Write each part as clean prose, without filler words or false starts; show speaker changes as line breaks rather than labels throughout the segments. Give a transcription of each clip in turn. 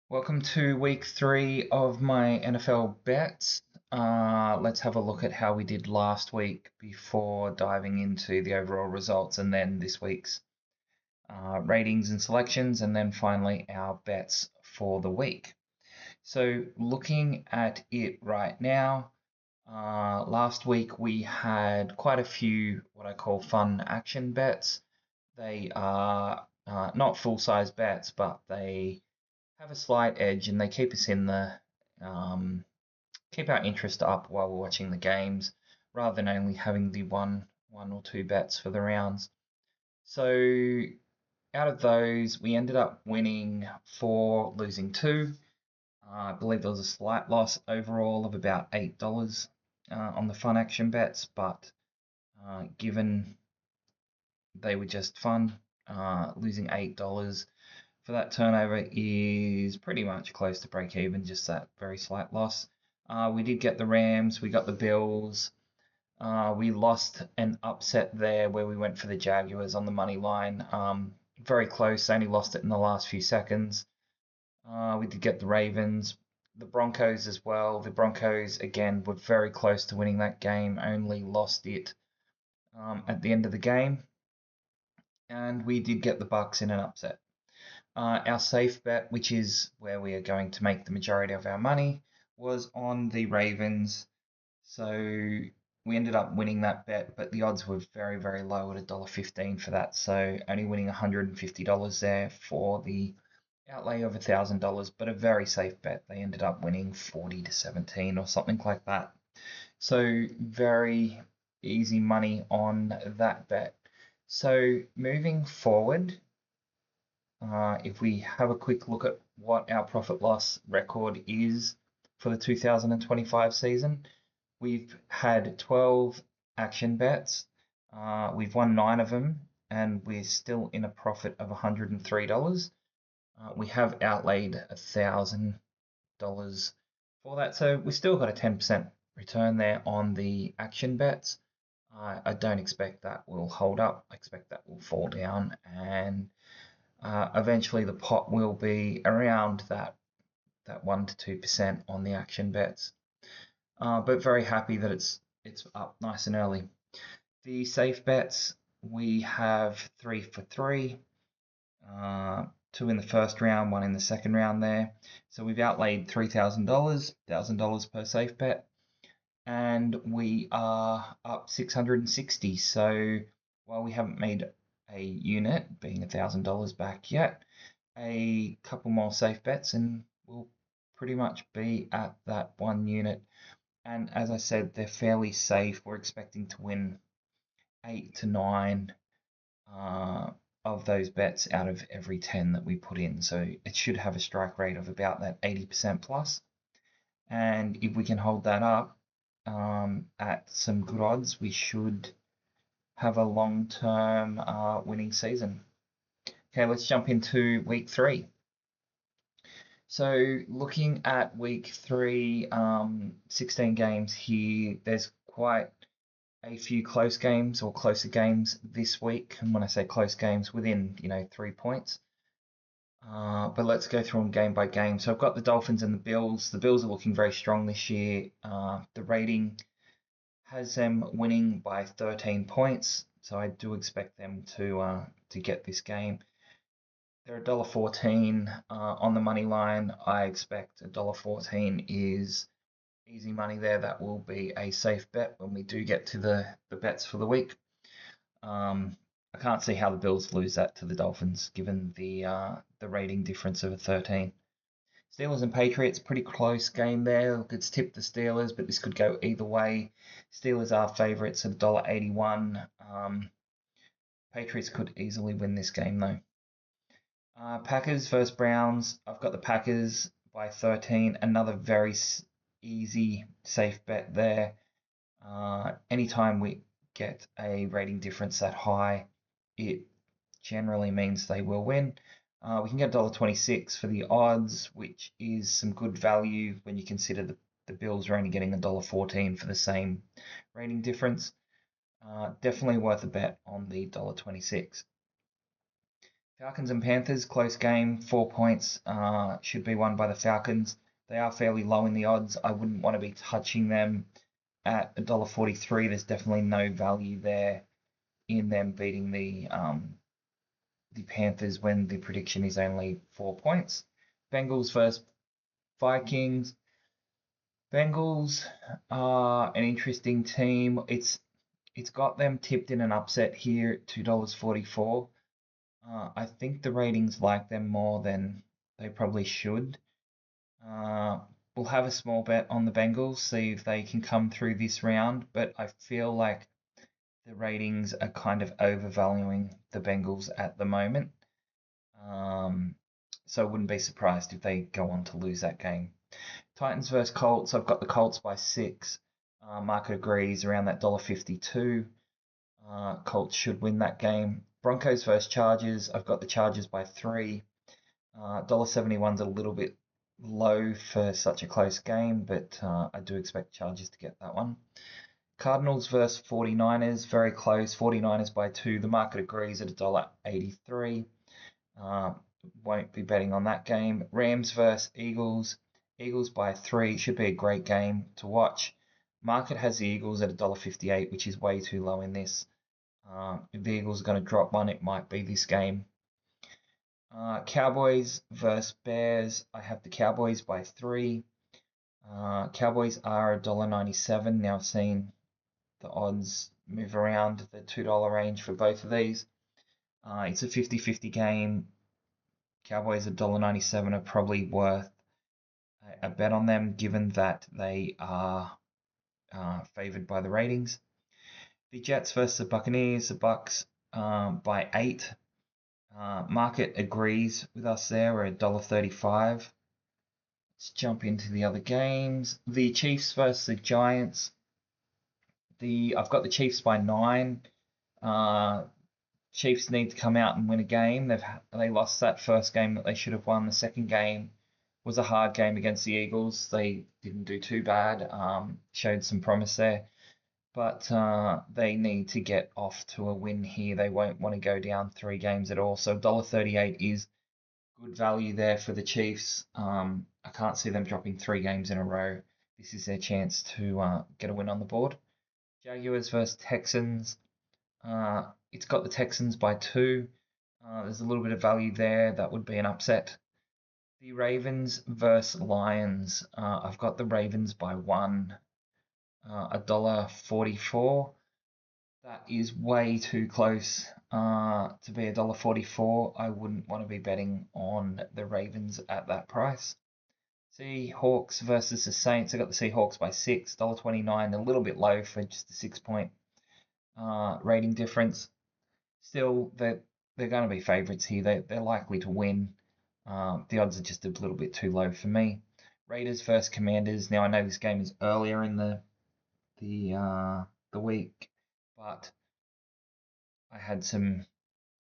Welcome to week 3 of my NFL bets. Let's have a look at how we did last week before diving into the overall results, and then this week's ratings and selections, and then finally our bets for the week. So, looking at it right now, last week we had quite a few what I call fun action bets. They are not full size bets, but they have a slight edge and they keep us in the um, keep our interest up while we're watching the games, rather than only having the one or two bets for the rounds. So out of those, we ended up winning four, losing two. I believe there was a slight loss overall of about $8 on the fun action bets, but given they were just fun, losing $8 for that turnover is pretty much close to break even, just that very slight loss. We did get the Rams, we got the Bills. We lost an upset there where we went for the Jaguars on the money line. Very close, only lost it in the last few seconds. We did get the Ravens, the Broncos as well. The Broncos, again, were very close to winning that game, only lost it at the end of the game. And we did get the Bucks in an upset. Our safe bet, which is where we are going to make the majority of our money, was on the Ravens. So we ended up winning that bet, but the odds were very, very low at $1.15 for that. So only winning $150 there for the outlay of $1,000, but a very safe bet. They ended up winning 40 to 17 or something like that. So very easy money on that bet. So moving forward, if we have a quick look at what our profit loss record is for the 2025 season, we've had 12 action bets. We've won 9 of them, and we're still in a profit of $103. We have outlaid $1,000 for that, so we still got a 10% return there on the action bets. I don't expect that will hold up. I expect that will fall down, and eventually the pot will be around that 1 to 2% on the action bets. But very happy that it's up nice and early. The safe bets, we have 3 for 3, two in the first round, one in the second round there. So we've outlaid $3,000, $1,000 per safe bet, and we are up 660. So while we haven't made a unit, being $1,000 back yet, a couple more safe bets and we'll pretty much be at that 1 unit. And as I said, they're fairly safe. We're expecting to win 8 to 9 uh, of those bets out of every 10 that we put in. So it should have a strike rate of about that 80% plus. And if we can hold that up at some good odds, we should have a long-term winning season. Okay, let's jump into week 3. So looking at week 3, 16 games here, there's quite a few close games or closer games this week. And when I say close games, within 3 points. But let's go through them game by game. So I've got the Dolphins and the Bills. The Bills are looking very strong this year. The rating has them winning by 13 points, so I do expect them to get this game. They're $1.14 on the money line. I expect $1.14 is easy money there. That will be a safe bet when we do get to the bets for the week. I can't see how the Bills lose that to the Dolphins, given the rating difference of a 13. Steelers and Patriots, pretty close game there. Look, it's tipped the Steelers, but this could go either way. Steelers are favourites at $1.81. Patriots could easily win this game though. Packers versus Browns. I've got the Packers by 13. Another very easy, safe bet there. Anytime we get a rating difference that high, it generally means they will win. We can get $1.26 for the odds, which is some good value when you consider the Bills are only getting $1.14 for the same rating difference. Definitely worth a bet on the $1.26. Falcons and Panthers, close game, 4 points. Should be won by the Falcons. They are fairly low in the odds. I wouldn't want to be touching them at $1.43. There's definitely no value there in them beating the Panthers when the prediction is only 4 points. Bengals versus Vikings. Bengals are an interesting team. It's got them tipped in an upset here at $2.44. I think the ratings like them more than they probably should. Uh, we'll have a small bet on the Bengals, see if they can come through this round, but I feel like the ratings are kind of overvaluing the Bengals at the moment. Um, so I wouldn't be surprised if they go on to lose that game. Titans versus Colts. I've got the Colts by 6. Market agrees around that $1.52. Colts should win that game. Broncos versus Chargers. I've got the Chargers by 3. $1.71's a little bit low for such a close game, but I do expect Chargers to get that one. Cardinals versus 49ers, very close. 49ers by 2. The market agrees at $1.83. Won't be betting on that game. Rams versus Eagles. Eagles by 3. Should be a great game to watch. Market has the Eagles at $1.58, which is way too low in this. If the Eagles are going to drop one, it might be this game. Cowboys versus Bears. I have the Cowboys by 3. Cowboys are $1.97. Now I've seen the odds move around the $2 range for both of these. It's a 50-50 game. Cowboys at $1.97 are probably worth a bet on them, given that they are favoured by the ratings. The Jets versus the Buccaneers. The Bucks by 8. Market agrees with us there. We're at $1.35. Let's jump into the other games. The Chiefs versus the Giants. I've got the Chiefs by 9. Chiefs need to come out and win a game. They lost that first game that they should have won. The second game was a hard game against the Eagles. They didn't do too bad. Showed some promise there, but they need to get off to a win here. They won't want to go down 3 games at all. So $1.38 is good value there for the Chiefs. I can't see them dropping 3 games in a row. This is their chance to get a win on the board. Jaguars versus Texans. It's got the Texans by 2. There's a little bit of value there. That would be an upset. The Ravens versus Lions. I've got the Ravens by 1. $1.44. That is way too close to be $1.44. I wouldn't want to be betting on the Ravens at that price. Seahawks versus the Saints. I got the Seahawks by 6. $1.29. A little bit low for just a 6-point rating difference. Still, they're going to be favourites here. They're likely to win. The odds are just a little bit too low for me. Raiders versus Commanders. Now I know this game is earlier in the week, but I had some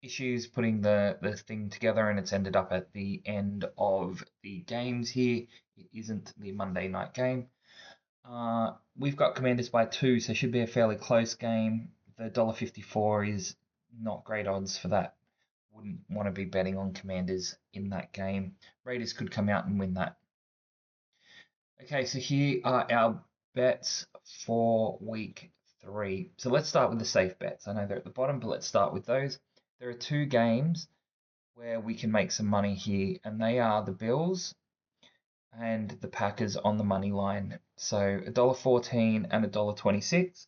issues putting the thing together, and it's ended up at the end of the games here. It isn't the Monday night game. We've got Commanders by 2, so it should be a fairly close game. The $1.54 is not great odds for that. Wouldn't want to be betting on Commanders in that game. Raiders could come out and win that. Okay, so here are our bets for week 3. So let's start with the safe bets. I know they're at the bottom, but let's start with those. There are 2 games where we can make some money here, and they are the Bills and the Packers on the money line. So $1.14 and $1.26.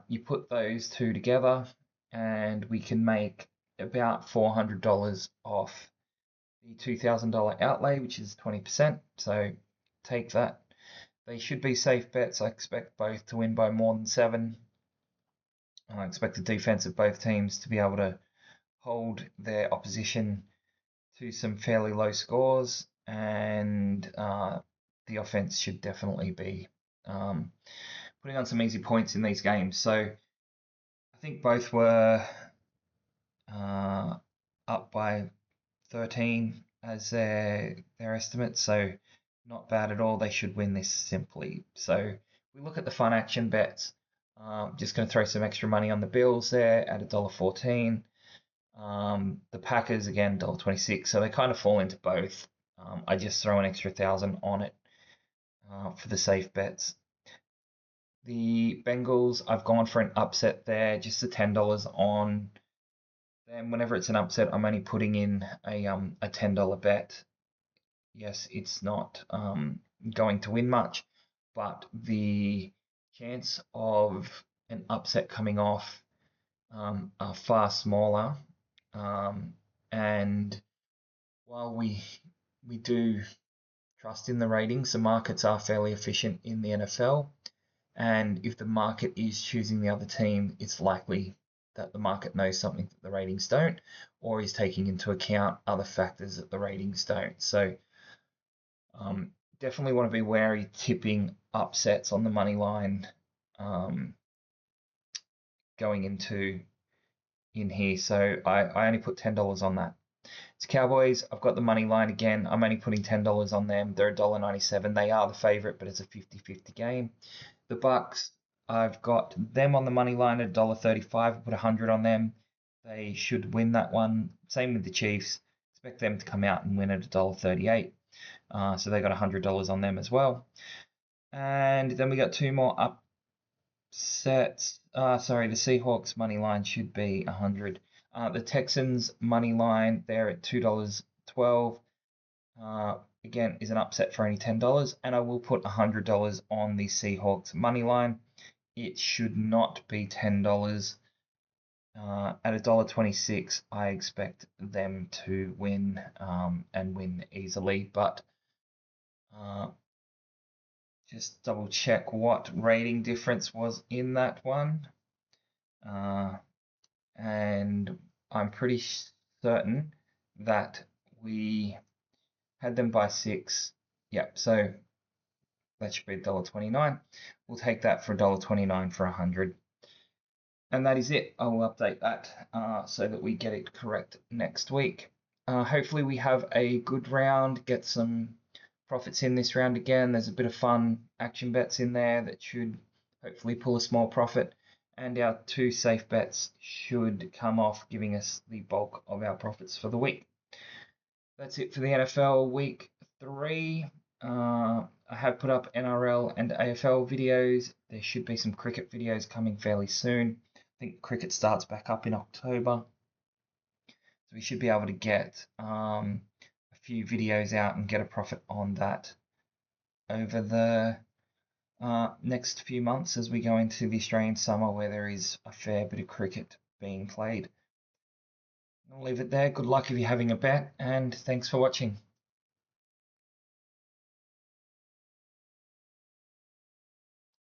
You put those 2 together, and we can make about $400 off the $2,000 outlay, which is 20%. So take that. They should be safe bets. I expect both to win by more than 7. I expect the defense of both teams to be able to hold their opposition to some fairly low scores, and the offense should definitely be putting on some easy points in these games. So I think both were up by 13 as their estimate, so not bad at all. They should win this simply. So we look at the fun action bets. Just going to throw some extra money on the Bills there at $1.14. The Packers again, $1.26, so they kind of fall into both. I just throw an extra 1,000 on it for the safe bets. The Bengals, I've gone for an upset there, just the $10 on them. Whenever it's an upset, I'm only putting in a $10 bet. Yes, it's not going to win much, but the chance of an upset coming off are far smaller. And while we do trust in the ratings, the markets are fairly efficient in the NFL. And if the market is choosing the other team, it's likely that the market knows something that the ratings don't, or is taking into account other factors that the ratings don't. So um, definitely want to be wary tipping upsets on the money line um, going into in here. So I only put $10 on that. It's Cowboys. I've got the money line again. I'm only putting $10 on them. They're $1.97. They are the favorite, but it's a 50-50 game. The Bucks, I've got them on the money line at $1.35. I put 100 on them. They should win that one. Same with the Chiefs. Expect them to come out and win at $1.38. So they got $100 on them as well. And then we got two more upsets. Sorry, the Seahawks money line should be 100. The Texans money line, they're at $2.12. Again, is an upset for only $10, and I will put $100 on the Seahawks money line. It should not be $10. At $1.26, I expect them to win and win easily, but just double check what rating difference was in that one. And I'm pretty certain that we had them by 6. Yep, so that should be $1.29. We'll take that for $1.29 for 100. And that is it. I will update that so that we get it correct next week. Hopefully we have a good round, get some profits in this round again. There's a bit of fun action bets in there that should hopefully pull a small profit. And our two safe bets should come off, giving us the bulk of our profits for the week. That's it for the NFL week 3. I have put up NRL and AFL videos. There should be some cricket videos coming fairly soon. I think cricket starts back up in October. So we should be able to get a few videos out and get a profit on that over the next few months as we go into the Australian summer where there is a fair bit of cricket being played. I'll leave it there. Good luck if you're having a bet, and thanks for watching.